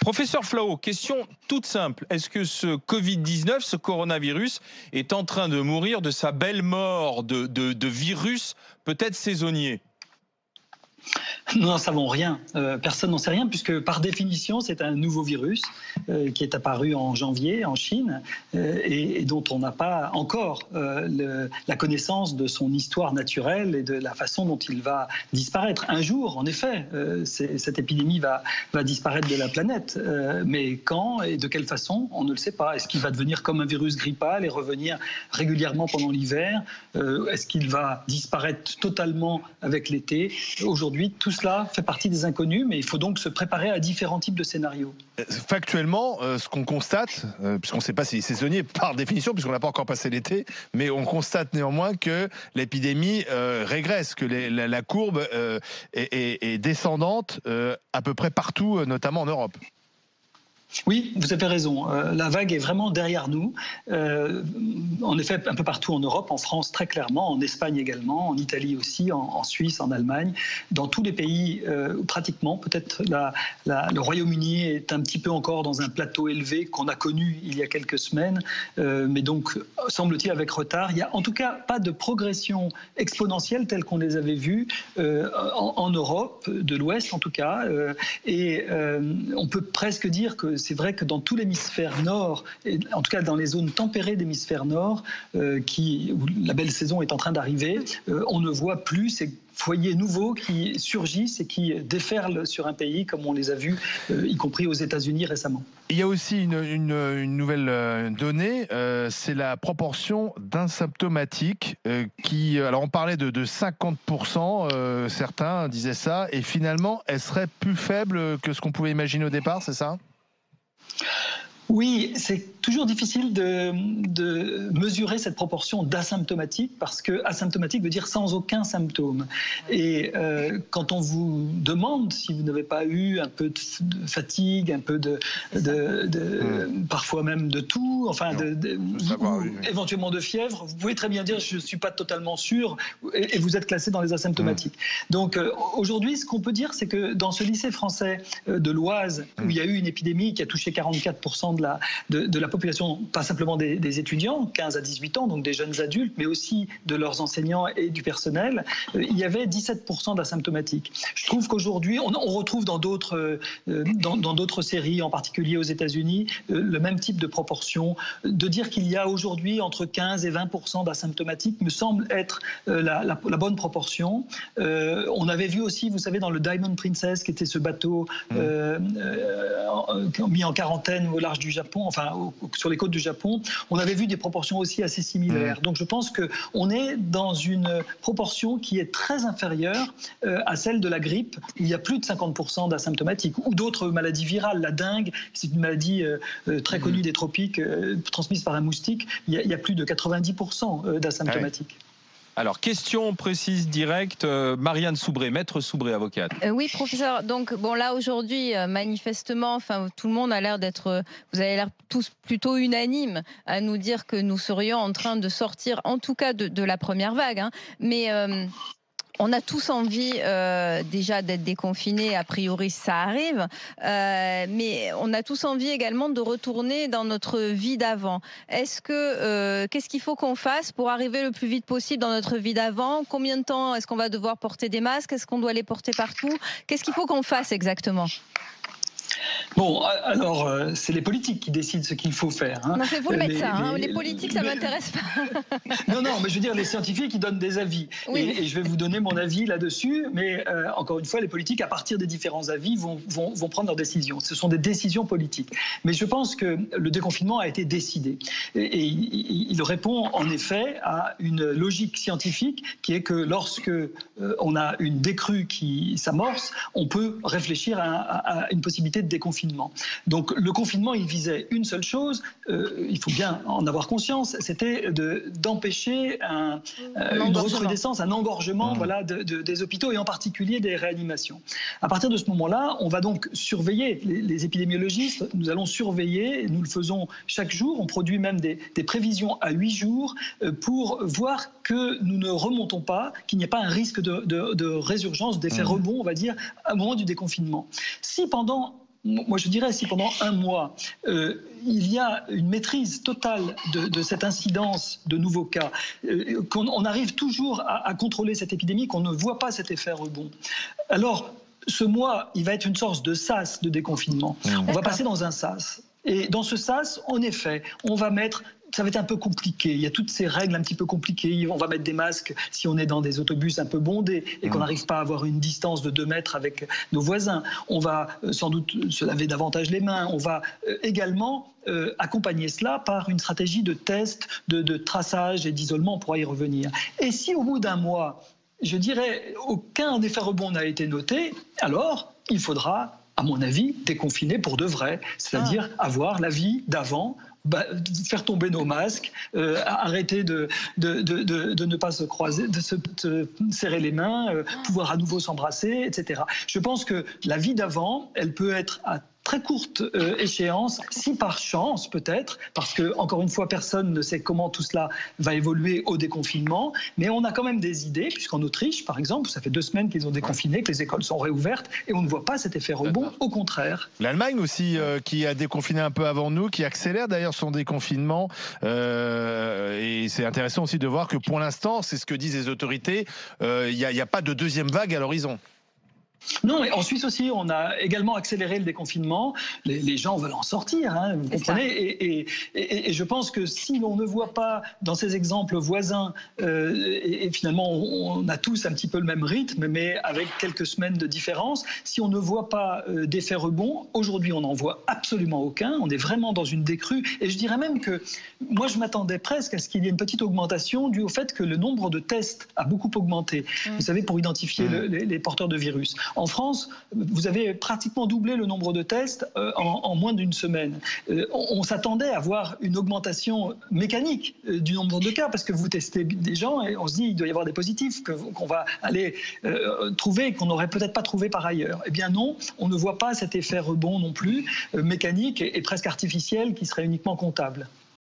Professeur Flao, question toute simple. Est-ce que ce Covid-19, ce coronavirus, est en train de mourir de sa belle mort de virus, peut-être saisonnier ? Nous n'en savons rien. Personne n'en sait rien puisque par définition c'est un nouveau virus qui est apparu en janvier en Chine et dont on n'a pas encore la connaissance de son histoire naturelle et de la façon dont il va disparaître. Un jour, en effet, cette épidémie va disparaître de la planète. Mais quand et de quelle façon, on ne le sait pas. Est-ce qu'il va devenir comme un virus grippal et revenir régulièrement pendant l'hiver ? Est-ce qu'il va disparaître totalement avec l'été ? Aujourd'hui, tout cela fait partie des inconnus, mais il faut donc se préparer à différents types de scénarios. Factuellement, ce qu'on constate, puisqu'on ne sait pas s'il est saisonnier par définition, puisqu'on n'a pas encore passé l'été, mais on constate néanmoins que l'épidémie régresse, que la courbe est descendante à peu près partout, notamment en Europe. Oui, vous avez raison. La vague est vraiment derrière nous. En effet, un peu partout en Europe, en France très clairement, en Espagne également, en Italie aussi, en Suisse, en Allemagne. Dans tous les pays, pratiquement, peut-être le Royaume-Uni est un petit peu encore dans un plateau élevé qu'on a connu il y a quelques semaines, mais donc, semble-t-il, avec retard. Il n'y a en tout cas pas de progression exponentielle telle qu'on les avait vues en Europe, de l'Ouest en tout cas. Et on peut presque dire que c'est vrai que dans tout l'hémisphère nord, et en tout cas dans les zones tempérées d'hémisphère nord, où la belle saison est en train d'arriver, on ne voit plus ces foyers nouveaux qui surgissent et qui déferlent sur un pays comme on les a vus, y compris aux États-Unis récemment. Il y a aussi une nouvelle donnée, c'est la proportion d'asymptomatiques qui, alors on parlait de 50%, certains disaient ça, et finalement elle serait plus faible que ce qu'on pouvait imaginer au départ, c'est ça ? Oui, c'est toujours difficile de mesurer cette proportion d'asymptomatiques parce que asymptomatique veut dire sans aucun symptôme. Et quand on vous demande si vous n'avez pas eu un peu de fatigue, un peu parfois même de toux, enfin éventuellement de fièvre, vous pouvez très bien dire je ne suis pas totalement sûr et vous êtes classé dans les asymptomatiques. Donc aujourd'hui, ce qu'on peut dire, c'est que dans ce lycée français de l'Oise, où il y a eu une épidémie qui a touché 44% de la population, pas simplement des étudiants, 15 à 18 ans, donc des jeunes adultes, mais aussi de leurs enseignants et du personnel, il y avait 17% d'asymptomatiques. Je trouve qu'aujourd'hui, on retrouve dans d'autres séries, en particulier aux États-Unis, le même type de proportion. De dire qu'il y a aujourd'hui entre 15 et 20% d'asymptomatiques me semble être la bonne proportion. On avait vu aussi, vous savez, dans le Diamond Princess, qui était ce bateau mis en quarantaine au large du Japon, enfin sur les côtes du Japon, on avait vu des proportions aussi assez similaires. Donc je pense qu'on est dans une proportion qui est très inférieure à celle de la grippe, où il y a plus de 50% d'asymptomatiques, ou d'autres maladies virales. La dengue, c'est une maladie très connue des tropiques, transmise par un moustique, il y a plus de 90% d'asymptomatiques. Alors, question précise, directe, Marianne Soubré, maître Soubré, avocate. Oui, professeur. Donc, bon, là, aujourd'hui, manifestement, enfin, tout le monde a l'air d'être, vous avez l'air tous plutôt unanimes à nous dire que nous serions en train de sortir, en tout cas, de la première vague. Hein. Mais on a tous envie déjà d'être déconfinés, a priori ça arrive, mais on a tous envie également de retourner dans notre vie d'avant. Qu'est-ce qu'il faut qu'on fasse pour arriver le plus vite possible dans notre vie d'avant ? Combien de temps est-ce qu'on va devoir porter des masques ? Est-ce qu'on doit les porter partout ? Qu'est-ce qu'il faut qu'on fasse exactement ? Bon, alors, c'est les politiques qui décident ce qu'il faut faire. Hein. Non, c'est vous le médecin, les politiques, ça ne m'intéresse pas. Non, mais je veux dire, les scientifiques, ils donnent des avis. Oui. Et je vais vous donner mon avis là-dessus, mais encore une fois, les politiques, à partir des différents avis, vont prendre leurs décisions. Ce sont des décisions politiques. Mais je pense que le déconfinement a été décidé. Et il répond, en effet, à une logique scientifique qui est que lorsque on a une décrue qui s'amorce, on peut réfléchir à une possibilité de déconfinement. Donc le confinement, il visait une seule chose, il faut bien en avoir conscience, c'était d'empêcher une recrudescence, un engorgement des hôpitaux et en particulier des réanimations. À partir de ce moment-là, on va donc surveiller, les épidémiologistes, nous allons surveiller, nous le faisons chaque jour, on produit même des prévisions à 8 jours pour voir que nous ne remontons pas, qu'il n'y ait pas un risque de résurgence, d'effet rebond, on va dire, au moment du déconfinement. Si pendant moi je dirais, si pendant un mois, il y a une maîtrise totale de cette incidence de nouveaux cas, qu'on arrive toujours à contrôler cette épidémie, qu'on ne voit pas cet effet rebond, alors ce mois, il va être une sorte de sas de déconfinement. On va passer dans un sas. Et dans ce sas, en effet, on va mettre... Ça va être un peu compliqué. Il y a toutes ces règles un petit peu compliquées. On va mettre des masques si on est dans des autobus un peu bondés et qu'on n'arrive pas à avoir une distance de 2 mètres avec nos voisins. On va sans doute se laver davantage les mains. On va également accompagner cela par une stratégie de test, de traçage et d'isolement. On pourra y revenir. Et si au bout d'un mois, je dirais, aucun effet rebond n'a été noté, alors il faudra, à mon avis, déconfiner pour de vrai, c'est-à-dire avoir la vie d'avant, faire tomber nos masques, arrêter de ne pas se croiser, de se serrer les mains, pouvoir à nouveau s'embrasser, etc. Je pense que la vie d'avant, elle peut être à très courte échéance, si par chance peut-être, parce que encore une fois personne ne sait comment tout cela va évoluer au déconfinement, mais on a quand même des idées, puisqu'en Autriche par exemple, ça fait 2 semaines qu'ils ont déconfiné, que les écoles sont réouvertes, et on ne voit pas cet effet rebond, au contraire. L'Allemagne aussi qui a déconfiné un peu avant nous, qui accélère d'ailleurs son déconfinement, et c'est intéressant aussi de voir que pour l'instant, c'est ce que disent les autorités, il n'y a pas de deuxième vague à l'horizon. Non, et en Suisse aussi, on a également accéléré le déconfinement. Les gens veulent en sortir, hein, vous comprenez. Et je pense que si l'on ne voit pas dans ces exemples voisins, et finalement on a tous un petit peu le même rythme, mais avec quelques semaines de différence, si on ne voit pas d'effet rebond, aujourd'hui on n'en voit absolument aucun. On est vraiment dans une décrue. Et je dirais même que moi je m'attendais presque à ce qu'il y ait une petite augmentation due au fait que le nombre de tests a beaucoup augmenté. Vous savez, pour identifier les porteurs de virus. En France, vous avez pratiquement doublé le nombre de tests en moins d'une semaine. On s'attendait à voir une augmentation mécanique du nombre de cas, parce que vous testez des gens et on se dit il doit y avoir des positifs qu'on va aller trouver, qu'on n'aurait peut-être pas trouvé par ailleurs. Eh bien non, on ne voit pas cet effet rebond non plus, mécanique et presque artificiel, qui serait uniquement comptable.